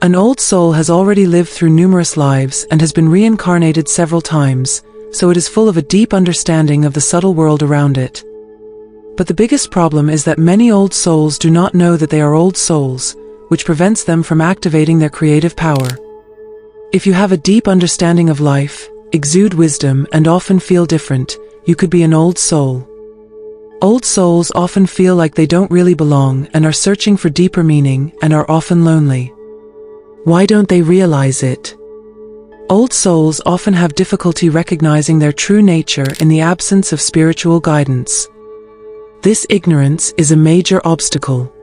An old soul has already lived through numerous lives and has been reincarnated several times, so it is full of a deep understanding of the subtle world around it. But the biggest problem is that many old souls do not know that they are old souls, which prevents them from activating their creative power. If you have a deep understanding of life, exude wisdom, and often feel different, you could be an old soul. Old souls often feel like they don't really belong and are searching for deeper meaning and are often lonely. Why don't they realize it? Old souls often have difficulty recognizing their true nature in the absence of spiritual guidance. This ignorance is a major obstacle.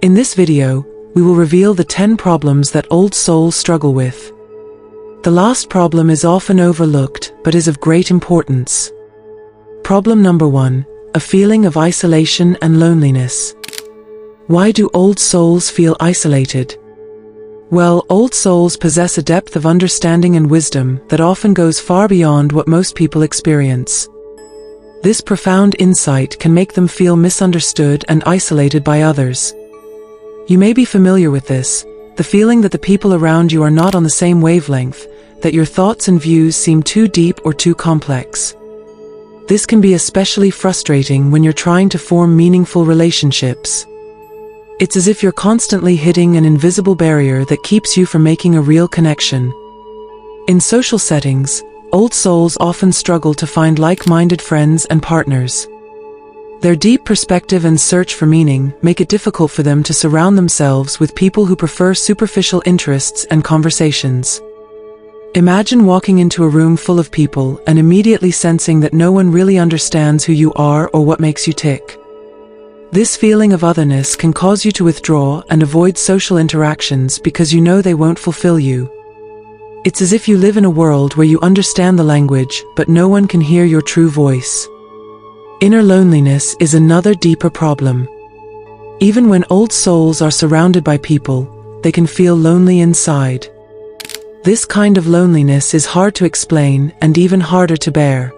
In this video, we will reveal the 10 problems that old souls struggle with. The last problem is often overlooked, but is of great importance. Problem number 1, a feeling of isolation and loneliness. Why do old souls feel isolated? Well, old souls possess a depth of understanding and wisdom that often goes far beyond what most people experience. This profound insight can make them feel misunderstood and isolated by others. You may be familiar with this, the feeling that the people around you are not on the same wavelength, that your thoughts and views seem too deep or too complex. This can be especially frustrating when you're trying to form meaningful relationships. It's as if you're constantly hitting an invisible barrier that keeps you from making a real connection. In social settings, old souls often struggle to find like-minded friends and partners. Their deep perspective and search for meaning make it difficult for them to surround themselves with people who prefer superficial interests and conversations. Imagine walking into a room full of people and immediately sensing that no one really understands who you are or what makes you tick. This feeling of otherness can cause you to withdraw and avoid social interactions because you know they won't fulfill you. It's as if you live in a world where you understand the language, but no one can hear your true voice. Inner loneliness is another deeper problem. Even when old souls are surrounded by people, they can feel lonely inside. This kind of loneliness is hard to explain and even harder to bear.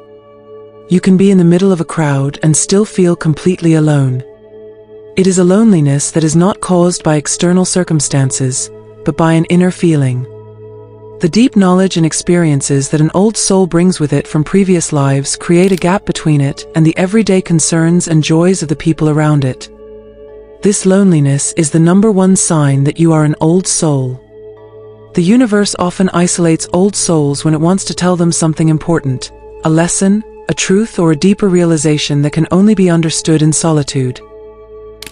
You can be in the middle of a crowd and still feel completely alone. It is a loneliness that is not caused by external circumstances, but by an inner feeling. The deep knowledge and experiences that an old soul brings with it from previous lives create a gap between it and the everyday concerns and joys of the people around it. This loneliness is the number one sign that you are an old soul. The universe often isolates old souls when it wants to tell them something important, a lesson, a truth, or a deeper realization that can only be understood in solitude.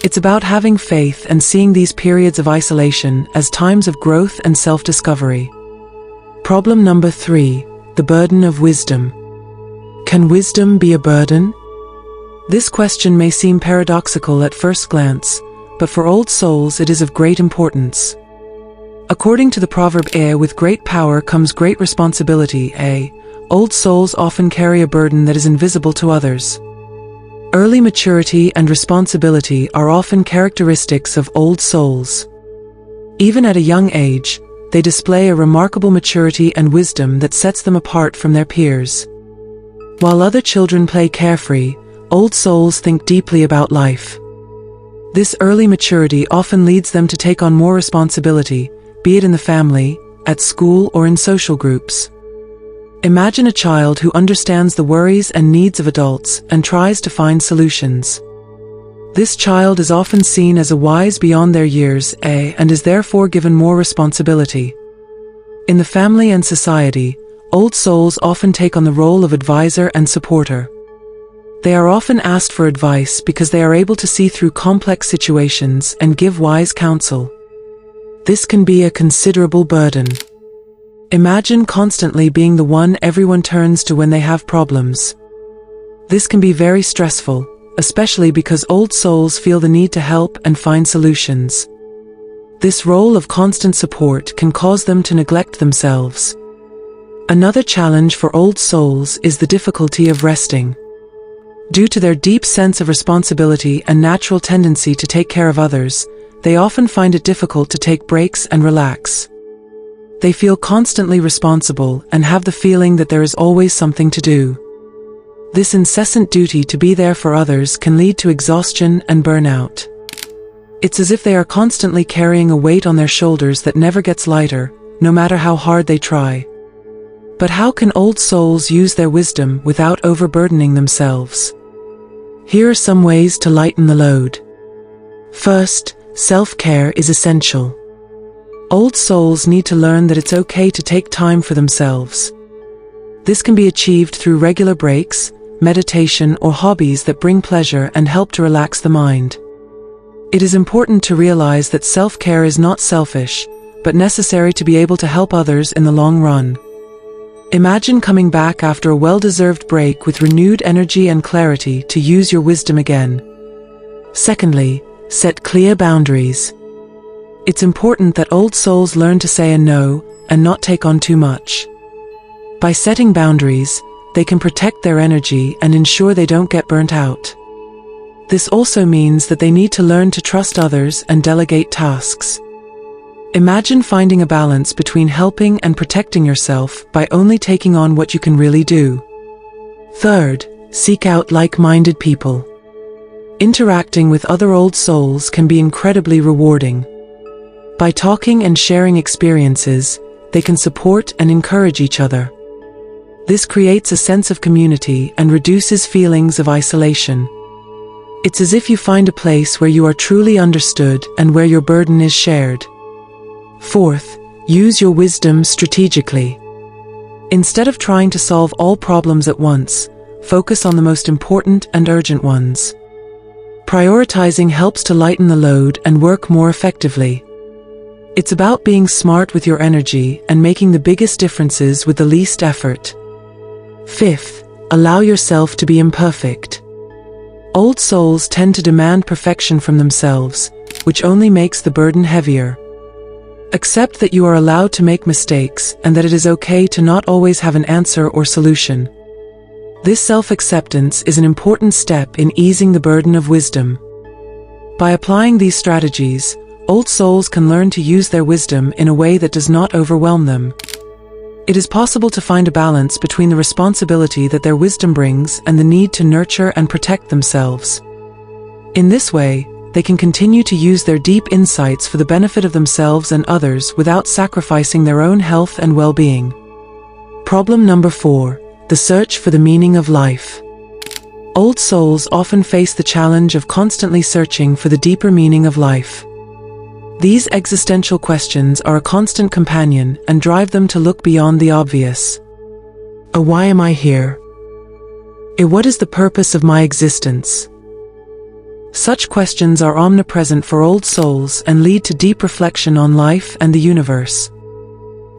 It's about having faith and seeing these periods of isolation as times of growth and self-discovery. Problem number 3, the burden of wisdom. Can wisdom be a burden? This question may seem paradoxical at first glance, but for old souls it is of great importance. According to the proverb, with great power comes great responsibility. Old souls often carry a burden that is invisible to others. Early maturity and responsibility are often characteristics of old souls. Even at a young age, they display a remarkable maturity and wisdom that sets them apart from their peers. While other children play carefree, old souls think deeply about life. This early maturity often leads them to take on more responsibility, be it in the family, at school, or in social groups. Imagine a child who understands the worries and needs of adults and tries to find solutions. This child is often seen as a wise beyond their years, and is therefore given more responsibility. In the family and society, old souls often take on the role of advisor and supporter. They are often asked for advice because they are able to see through complex situations and give wise counsel. This can be a considerable burden. Imagine constantly being the one everyone turns to when they have problems. This can be very stressful, especially because old souls feel the need to help and find solutions. This role of constant support can cause them to neglect themselves. Another challenge for old souls is the difficulty of resting. Due to their deep sense of responsibility and natural tendency to take care of others, they often find it difficult to take breaks and relax. They feel constantly responsible and have the feeling that there is always something to do. This incessant duty to be there for others can lead to exhaustion and burnout. It's as if they are constantly carrying a weight on their shoulders that never gets lighter, no matter how hard they try. But how can old souls use their wisdom without overburdening themselves? Here are some ways to lighten the load. First, self-care is essential. Old souls need to learn that it's okay to take time for themselves. This can be achieved through regular breaks, meditation, or hobbies that bring pleasure and help to relax the mind. It is important to realize that self-care is not selfish, but necessary to be able to help others in the long run. Imagine coming back after a well-deserved break with renewed energy and clarity to use your wisdom again. Secondly, set clear boundaries. It's important that old souls learn to say a no and not take on too much. By setting boundaries, they can protect their energy and ensure they don't get burnt out. This also means that they need to learn to trust others and delegate tasks. Imagine finding a balance between helping and protecting yourself by only taking on what you can really do. Third, seek out like-minded people. Interacting with other old souls can be incredibly rewarding. By talking and sharing experiences, they can support and encourage each other. This creates a sense of community and reduces feelings of isolation. It's as if you find a place where you are truly understood and where your burden is shared. Fourth, use your wisdom strategically. Instead of trying to solve all problems at once, focus on the most important and urgent ones. Prioritizing helps to lighten the load and work more effectively. It's about being smart with your energy and making the biggest differences with the least effort. Fifth, allow yourself to be imperfect. Old souls tend to demand perfection from themselves, which only makes the burden heavier. Accept that you are allowed to make mistakes and that it is okay to not always have an answer or solution. This self-acceptance is an important step in easing the burden of wisdom. By applying these strategies, old souls can learn to use their wisdom in a way that does not overwhelm them. It is possible to find a balance between the responsibility that their wisdom brings and the need to nurture and protect themselves. In this way, they can continue to use their deep insights for the benefit of themselves and others without sacrificing their own health and well-being. Problem number 4, the search for the meaning of life. Old souls often face the challenge of constantly searching for the deeper meaning of life. These existential questions are a constant companion and drive them to look beyond the obvious. Why am I here? What is the purpose of my existence? Such questions are omnipresent for old souls and lead to deep reflection on life and the universe.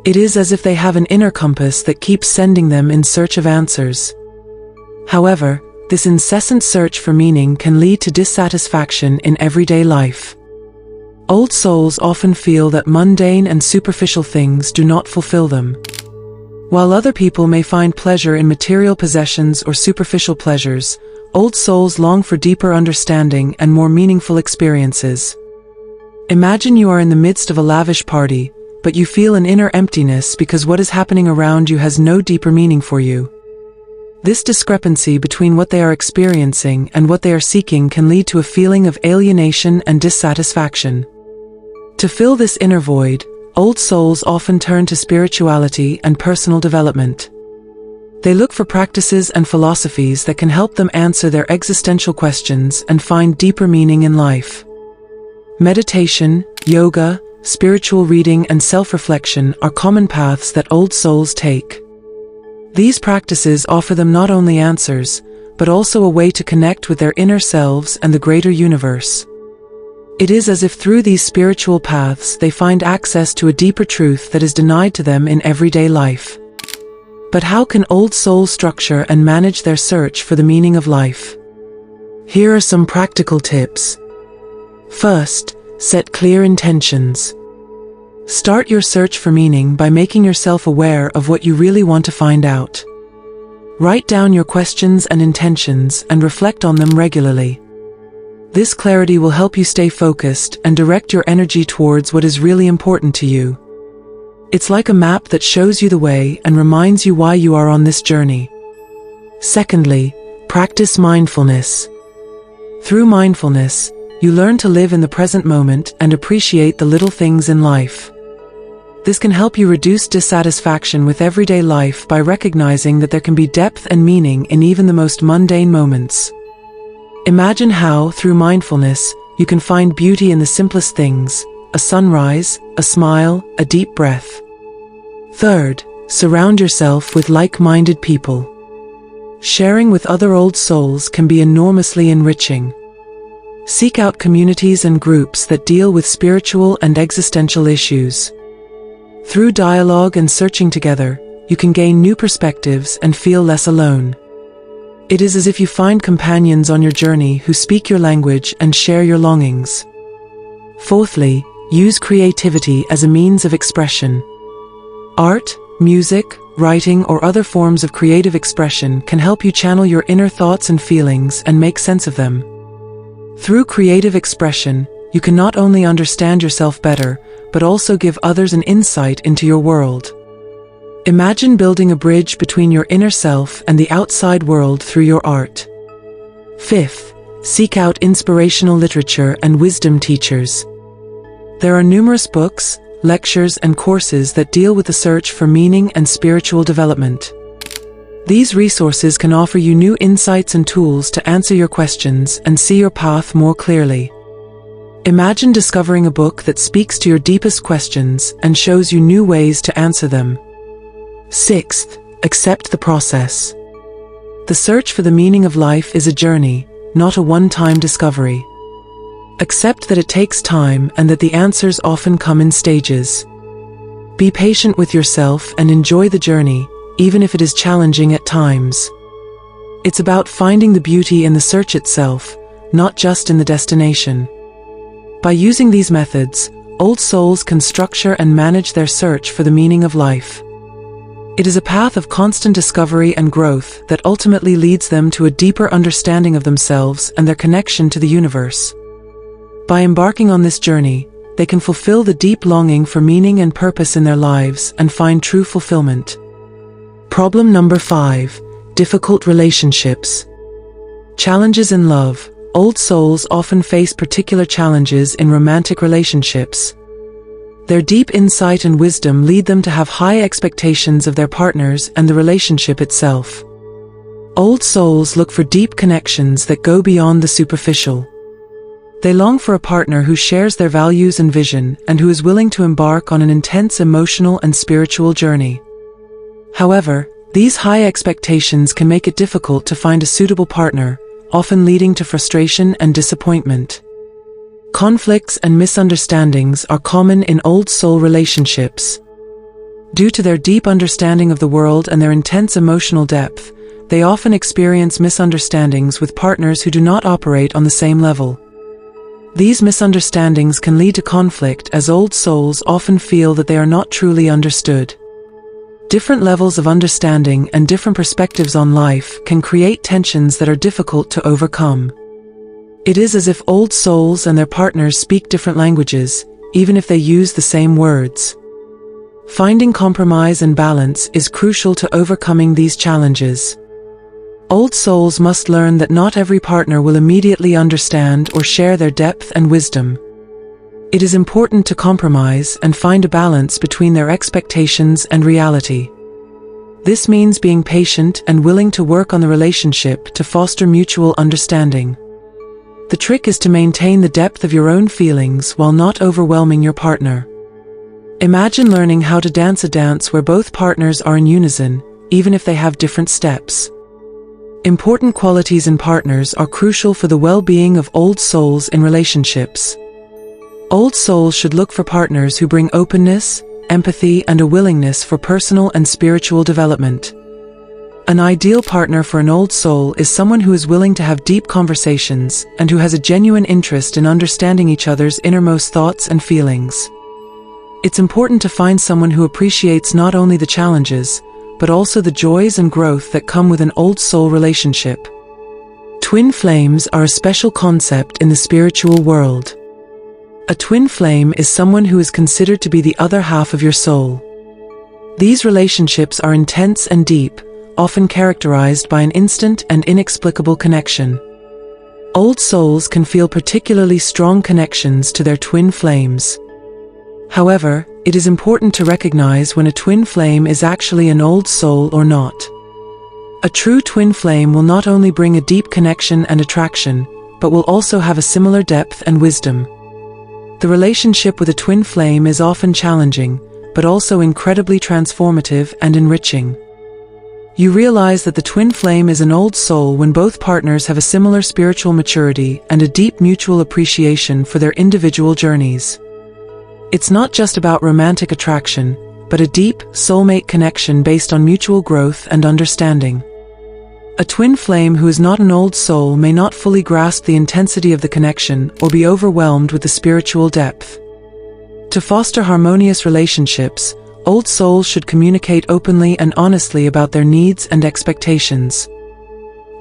It is as if they have an inner compass that keeps sending them in search of answers. However, this incessant search for meaning can lead to dissatisfaction in everyday life. Old souls often feel that mundane and superficial things do not fulfill them. While other people may find pleasure in material possessions or superficial pleasures, old souls long for deeper understanding and more meaningful experiences. Imagine you are in the midst of a lavish party, but you feel an inner emptiness because what is happening around you has no deeper meaning for you. This discrepancy between what they are experiencing and what they are seeking can lead to a feeling of alienation and dissatisfaction. To fill this inner void, old souls often turn to spirituality and personal development. They look for practices and philosophies that can help them answer their existential questions and find deeper meaning in life. Meditation, yoga, spiritual reading, and self-reflection are common paths that old souls take. These practices offer them not only answers, but also a way to connect with their inner selves and the greater universe. It is as if through these spiritual paths they find access to a deeper truth that is denied to them in everyday life. But how can old souls structure and manage their search for the meaning of life? Here are some practical tips. First, set clear intentions. Start your search for meaning by making yourself aware of what you really want to find out. Write down your questions and intentions and reflect on them regularly. This clarity will help you stay focused and direct your energy towards what is really important to you. It's like a map that shows you the way and reminds you why you are on this journey. Secondly, practice mindfulness. Through mindfulness, You learn to live in the present moment and appreciate the little things in life. This can help you reduce dissatisfaction with everyday life by recognizing that there can be depth and meaning in even the most mundane moments. Imagine how, through mindfulness, you can find beauty in the simplest things: a sunrise, a smile, a deep breath. Third, surround yourself with like-minded people. Sharing with other old souls can be enormously enriching. Seek out communities and groups that deal with spiritual and existential issues. Through dialogue and searching together, you can gain new perspectives and feel less alone. It is as if you find companions on your journey who speak your language and share your longings. Fourthly, use creativity as a means of expression. Art, music, writing, or other forms of creative expression can help you channel your inner thoughts and feelings and make sense of them. Through creative expression, you can not only understand yourself better, but also give others an insight into your world. Imagine building a bridge between your inner self and the outside world through your art. Fifth, seek out inspirational literature and wisdom teachers. There are numerous books, lectures, and courses that deal with the search for meaning and spiritual development. These resources can offer you new insights and tools to answer your questions and see your path more clearly. Imagine discovering a book that speaks to your deepest questions and shows you new ways to answer them. Sixth, accept the process. The search for the meaning of life is a journey, not a one-time discovery. Accept that it takes time and that the answers often come in stages. Be patient with yourself and enjoy the journey, even if it is challenging at times. It's about finding the beauty in the search itself, not just in the destination. By using these methods, old souls can structure and manage their search for the meaning of life. It is a path of constant discovery and growth that ultimately leads them to a deeper understanding of themselves and their connection to the universe. By embarking on this journey, they can fulfill the deep longing for meaning and purpose in their lives and find true fulfillment. Problem number 5: difficult relationships. Challenges in love. Old souls often face particular challenges in romantic relationships. Their deep insight and wisdom lead them to have high expectations of their partners and the relationship itself. Old souls look for deep connections that go beyond the superficial. They long for a partner who shares their values and vision and who is willing to embark on an intense emotional and spiritual journey. However, these high expectations can make it difficult to find a suitable partner, often leading to frustration and disappointment. Conflicts and misunderstandings are common in old soul relationships. Due to their deep understanding of the world and their intense emotional depth, they often experience misunderstandings with partners who do not operate on the same level. These misunderstandings can lead to conflict as old souls often feel that they are not truly understood. Different levels of understanding and different perspectives on life can create tensions that are difficult to overcome. It is as if old souls and their partners speak different languages, even if they use the same words. Finding compromise and balance is crucial to overcoming these challenges. Old souls must learn that not every partner will immediately understand or share their depth and wisdom. It is important to compromise and find a balance between their expectations and reality. This means being patient and willing to work on the relationship to foster mutual understanding. The trick is to maintain the depth of your own feelings while not overwhelming your partner. Imagine learning how to dance a dance where both partners are in unison, even if they have different steps. Important qualities in partners are crucial for the well-being of old souls in relationships. Old souls should look for partners who bring openness, empathy, and a willingness for personal and spiritual development. An ideal partner for an old soul is someone who is willing to have deep conversations and who has a genuine interest in understanding each other's innermost thoughts and feelings. It's important to find someone who appreciates not only the challenges, but also the joys and growth that come with an old soul relationship. Twin flames are a special concept in the spiritual world. A twin flame is someone who is considered to be the other half of your soul. These relationships are intense and deep, often characterized by an instant and inexplicable connection. Old souls can feel particularly strong connections to their twin flames. However, it is important to recognize when a twin flame is actually an old soul or not. A true twin flame will not only bring a deep connection and attraction, but will also have a similar depth and wisdom. The relationship with a twin flame is often challenging, but also incredibly transformative and enriching. You realize that the twin flame is an old soul when both partners have a similar spiritual maturity and a deep mutual appreciation for their individual journeys. It's not just about romantic attraction, but a deep, soulmate connection based on mutual growth and understanding. A twin flame who is not an old soul may not fully grasp the intensity of the connection or be overwhelmed with the spiritual depth. To foster harmonious relationships, old souls should communicate openly and honestly about their needs and expectations.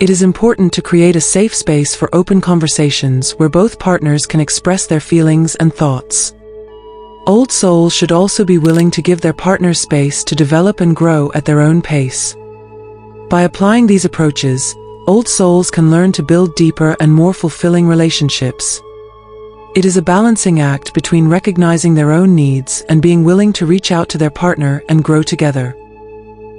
It is important to create a safe space for open conversations where both partners can express their feelings and thoughts. Old souls should also be willing to give their partners space to develop and grow at their own pace. By applying these approaches, old souls can learn to build deeper and more fulfilling relationships. It is a balancing act between recognizing their own needs and being willing to reach out to their partner and grow together.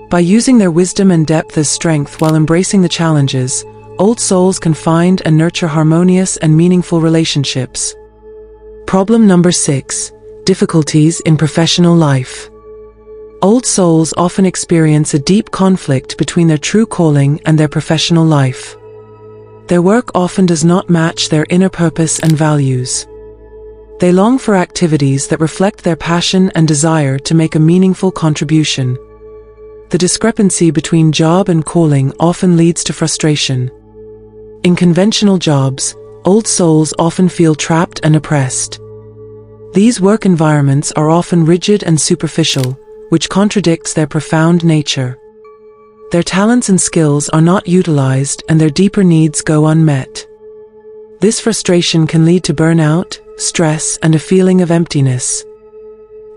By using their wisdom and depth as strength while embracing the challenges, old souls can find and nurture harmonious and meaningful relationships. Problem number 6. Difficulties in professional life. Old souls often experience a deep conflict between their true calling and their professional life. Their work often does not match their inner purpose and values. They long for activities that reflect their passion and desire to make a meaningful contribution. The discrepancy between job and calling often leads to frustration. In conventional jobs, old souls often feel trapped and oppressed. These work environments are often rigid and superficial, which contradicts their profound nature. Their talents and skills are not utilized and their deeper needs go unmet. This frustration can lead to burnout, stress, and a feeling of emptiness.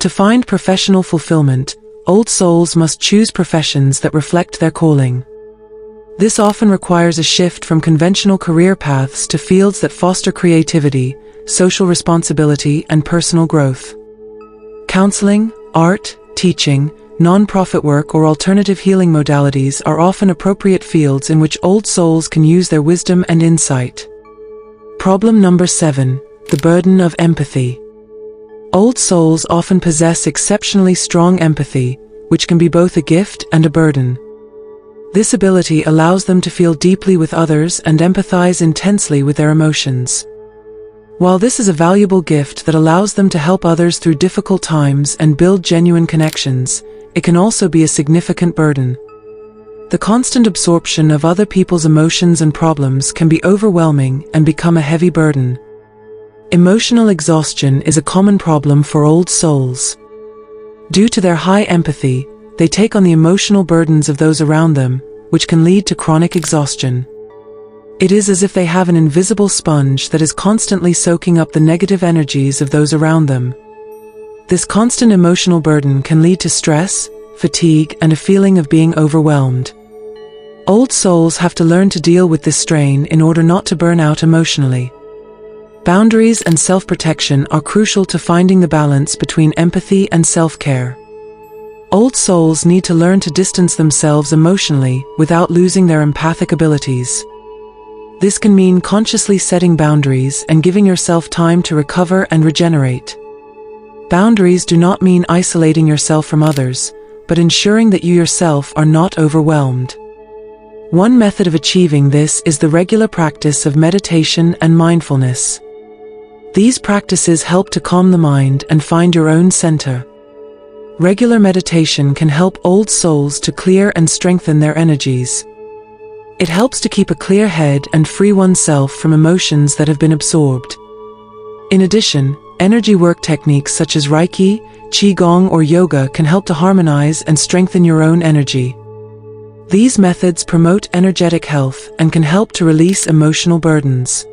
To find professional fulfillment, old souls must choose professions that reflect their calling. This often requires a shift from conventional career paths to fields that foster creativity, social responsibility, and personal growth. Counseling, art, teaching, non-profit work, or alternative healing modalities are often appropriate fields in which old souls can use their wisdom and insight. Problem number 7. The burden of empathy. Old souls often possess exceptionally strong empathy, which can be both a gift and a burden. This ability allows them to feel deeply with others and empathize intensely with their emotions. While this is a valuable gift that allows them to help others through difficult times and build genuine connections, it can also be a significant burden. The constant absorption of other people's emotions and problems can be overwhelming and become a heavy burden. Emotional exhaustion is a common problem for old souls. Due to their high empathy, they take on the emotional burdens of those around them, which can lead to chronic exhaustion. It is as if they have an invisible sponge that is constantly soaking up the negative energies of those around them. This constant emotional burden can lead to stress, fatigue, and a feeling of being overwhelmed. Old souls have to learn to deal with this strain in order not to burn out emotionally. Boundaries and self-protection are crucial to finding the balance between empathy and self-care. Old souls need to learn to distance themselves emotionally without losing their empathic abilities. This can mean consciously setting boundaries and giving yourself time to recover and regenerate. Boundaries do not mean isolating yourself from others, but ensuring that you yourself are not overwhelmed. One method of achieving this is the regular practice of meditation and mindfulness. These practices help to calm the mind and find your own center. Regular meditation can help old souls to clear and strengthen their energies. It helps to keep a clear head and free oneself from emotions that have been absorbed. In addition, energy work techniques such as Reiki, Qigong, or yoga can help to harmonize and strengthen your own energy. These methods promote energetic health and can help to release emotional burdens.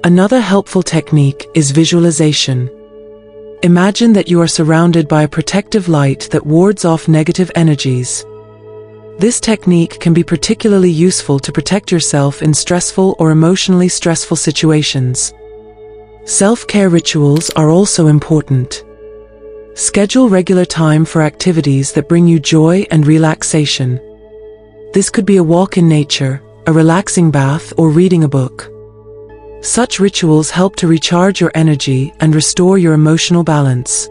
Another helpful technique is visualization. Imagine that you are surrounded by a protective light that wards off negative energies. This technique can be particularly useful to protect yourself in stressful or emotionally stressful situations. Self-care rituals are also important. Schedule regular time for activities that bring you joy and relaxation. This could be a walk in nature, a relaxing bath, or reading a book. Such rituals help to recharge your energy and restore your emotional balance.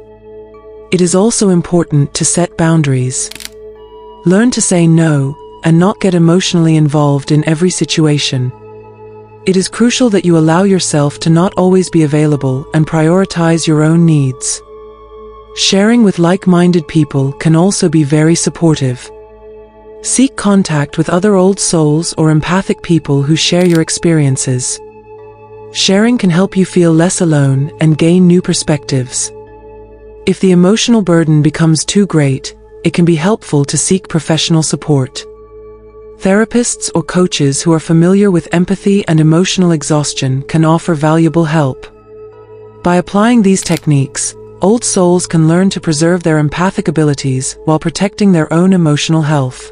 It is also important to set boundaries. Learn to say no and not get emotionally involved in every situation. It is crucial that you allow yourself to not always be available and prioritize your own needs. Sharing with like-minded people can also be very supportive. Seek contact with other old souls or empathic people who share your experiences. Sharing can help you feel less alone and gain new perspectives. If the emotional burden becomes too great, it can be helpful to seek professional support. Therapists or coaches who are familiar with empathy and emotional exhaustion can offer valuable help. By applying these techniques, old souls can learn to preserve their empathic abilities while protecting their own emotional health.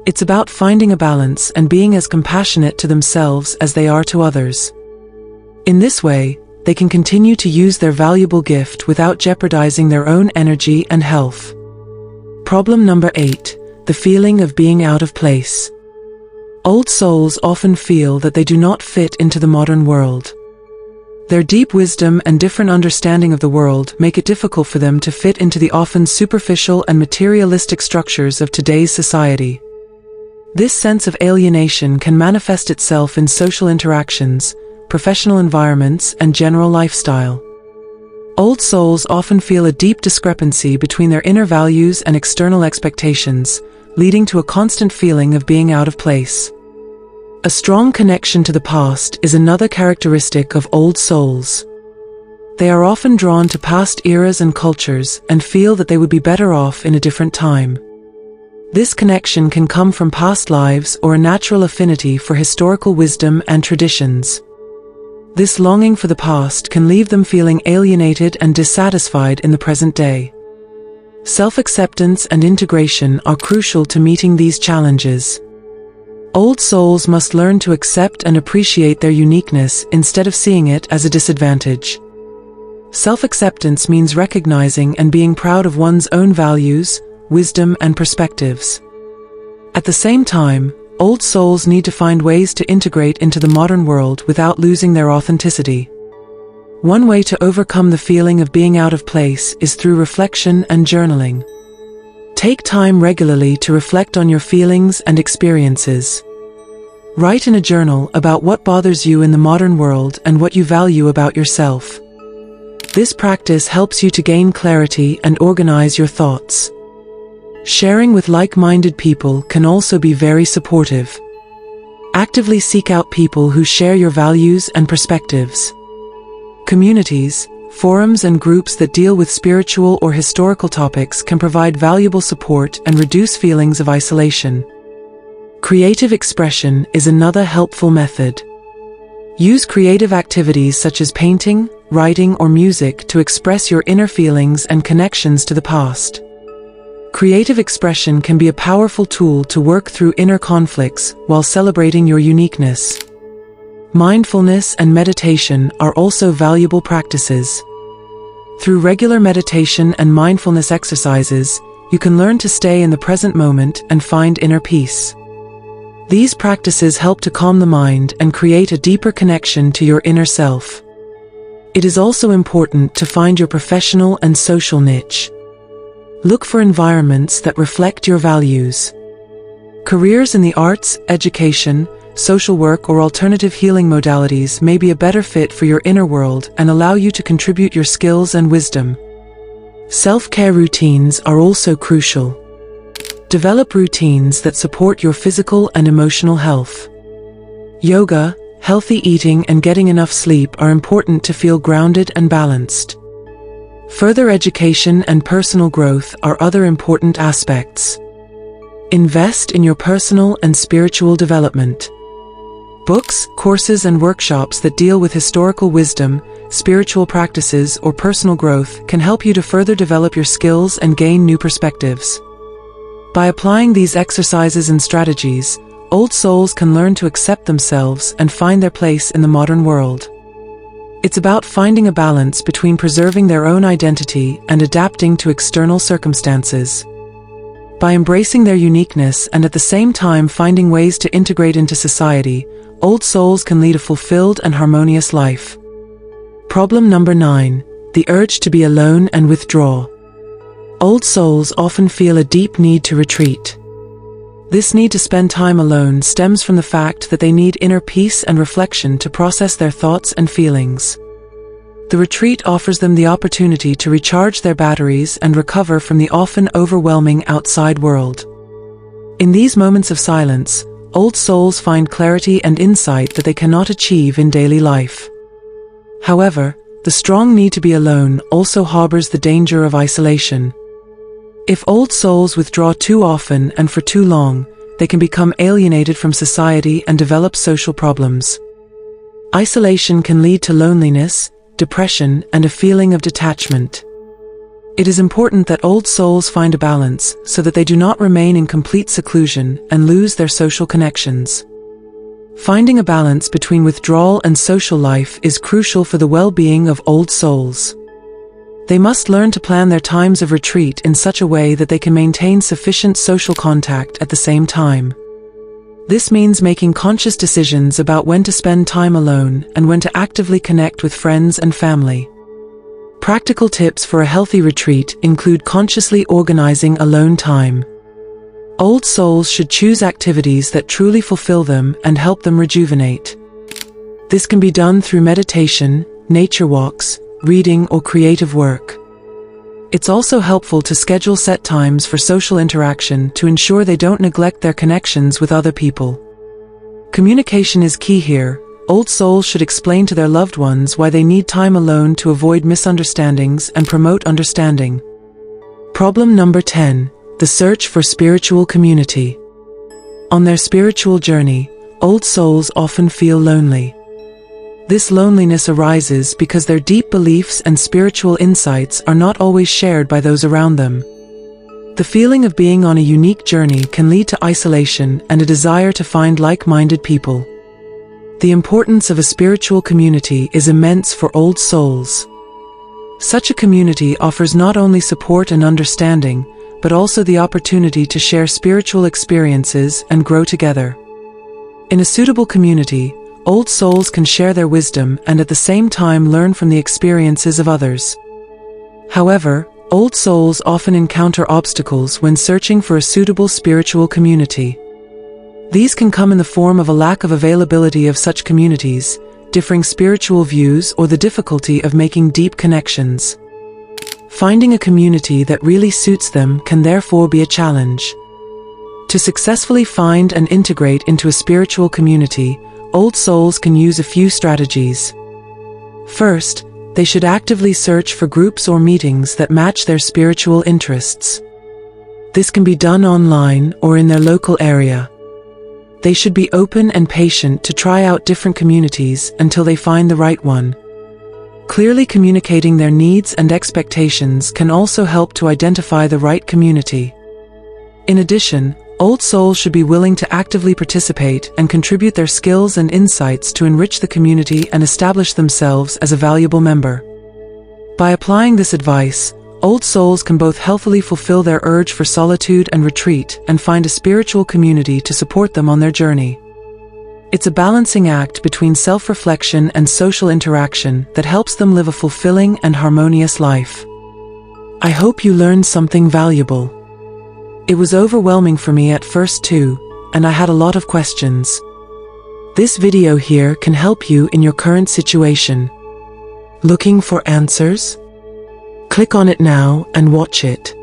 It's about finding a balance and being as compassionate to themselves as they are to others. In this way, they can continue to use their valuable gift without jeopardizing their own energy and health. Problem number 8. The feeling of being out of place. Old souls often feel that they do not fit into the modern world. Their deep wisdom and different understanding of the world make it difficult for them to fit into the often superficial and materialistic structures of today's society. This sense of alienation can manifest itself in social interactions, professional environments, and general lifestyle. Old souls often feel a deep discrepancy between their inner values and external expectations, leading to a constant feeling of being out of place. A strong connection to the past is another characteristic of old souls. They are often drawn to past eras and cultures and feel that they would be better off in a different time. This connection can come from past lives or a natural affinity for historical wisdom and traditions. This longing for the past can leave them feeling alienated and dissatisfied in the present day. Self-acceptance and integration are crucial to meeting these challenges. Old souls must learn to accept and appreciate their uniqueness instead of seeing it as a disadvantage. Self-acceptance means recognizing and being proud of one's own values, wisdom, and perspectives. At the same time, old souls need to find ways to integrate into the modern world without losing their authenticity. One way to overcome the feeling of being out of place is through reflection and journaling. Take time regularly to reflect on your feelings and experiences. Write in a journal about what bothers you in the modern world and what you value about yourself. This practice helps you to gain clarity and organize your thoughts. Sharing with like-minded people can also be very supportive. Actively seek out people who share your values and perspectives. Communities, forums, and groups that deal with spiritual or historical topics can provide valuable support and reduce feelings of isolation. Creative expression is another helpful method. Use creative activities such as painting, writing, or music to express your inner feelings and connections to the past. Creative expression can be a powerful tool to work through inner conflicts while celebrating your uniqueness. Mindfulness and meditation are also valuable practices. Through regular meditation and mindfulness exercises, you can learn to stay in the present moment and find inner peace. These practices help to calm the mind and create a deeper connection to your inner self. It is also important to find your professional and social niche. Look for environments that reflect your values. Careers in the arts, education, social work, or alternative healing modalities may be a better fit for your inner world and allow you to contribute your skills and wisdom. Self-care routines are also crucial. Develop routines that support your physical and emotional health. Yoga, healthy eating, and getting enough sleep are important to feel grounded and balanced. Further education and personal growth are other important aspects. Invest in your personal and spiritual development. Books, courses, and workshops that deal with historical wisdom, spiritual practices, or personal growth can help you to further develop your skills and gain new perspectives. By applying these exercises and strategies, old souls can learn to accept themselves and find their place in the modern world. It's about finding a balance between preserving their own identity and adapting to external circumstances. By embracing their uniqueness and at the same time finding ways to integrate into society, old souls can lead a fulfilled and harmonious life. Problem number 9. The urge to be alone and withdraw. Old souls often feel a deep need to retreat. This need to spend time alone stems from the fact that they need inner peace and reflection to process their thoughts and feelings. The retreat offers them the opportunity to recharge their batteries and recover from the often overwhelming outside world. In these moments of silence, old souls find clarity and insight that they cannot achieve in daily life. However, the strong need to be alone also harbors the danger of isolation. If old souls withdraw too often and for too long, they can become alienated from society and develop social problems. Isolation can lead to loneliness, depression, and a feeling of detachment. It is important that old souls find a balance so that they do not remain in complete seclusion and lose their social connections. Finding a balance between withdrawal and social life is crucial for the well-being of old souls. They must learn to plan their times of retreat in such a way that they can maintain sufficient social contact at the same time. This means making conscious decisions about when to spend time alone and when to actively connect with friends and family. Practical tips for a healthy retreat include consciously organizing alone time. Old souls should choose activities that truly fulfill them and help them rejuvenate. This can be done through meditation, nature walks, reading, or creative work. It's also helpful to schedule set times for social interaction to ensure they don't neglect their connections with other people. Communication is key here. Old souls should explain to their loved ones why they need time alone to avoid misunderstandings and promote understanding. Problem number 10. The search for spiritual community. On their spiritual journey, old souls often feel lonely. This loneliness arises because their deep beliefs and spiritual insights are not always shared by those around them. The feeling of being on a unique journey can lead to isolation and a desire to find like-minded people. The importance of a spiritual community is immense for old souls. Such a community offers not only support and understanding, but also the opportunity to share spiritual experiences and grow together. In a suitable community, old souls can share their wisdom and at the same time learn from the experiences of others. However, old souls often encounter obstacles when searching for a suitable spiritual community. These can come in the form of a lack of availability of such communities, differing spiritual views, or the difficulty of making deep connections. Finding a community that really suits them can therefore be a challenge. To successfully find and integrate into a spiritual community, old souls can use a few strategies. First, they should actively search for groups or meetings that match their spiritual interests. This can be done online or in their local area. They should be open and patient to try out different communities until they find the right one. Clearly communicating their needs and expectations can also help to identify the right community. In addition, old souls should be willing to actively participate and contribute their skills and insights to enrich the community and establish themselves as a valuable member. By applying this advice, old souls can both healthily fulfill their urge for solitude and retreat and find a spiritual community to support them on their journey. It's a balancing act between self-reflection and social interaction that helps them live a fulfilling and harmonious life. I hope you learned something valuable. It was overwhelming for me at first too, and I had a lot of questions. This video here can help you in your current situation. Looking for answers? Click on it now and watch it.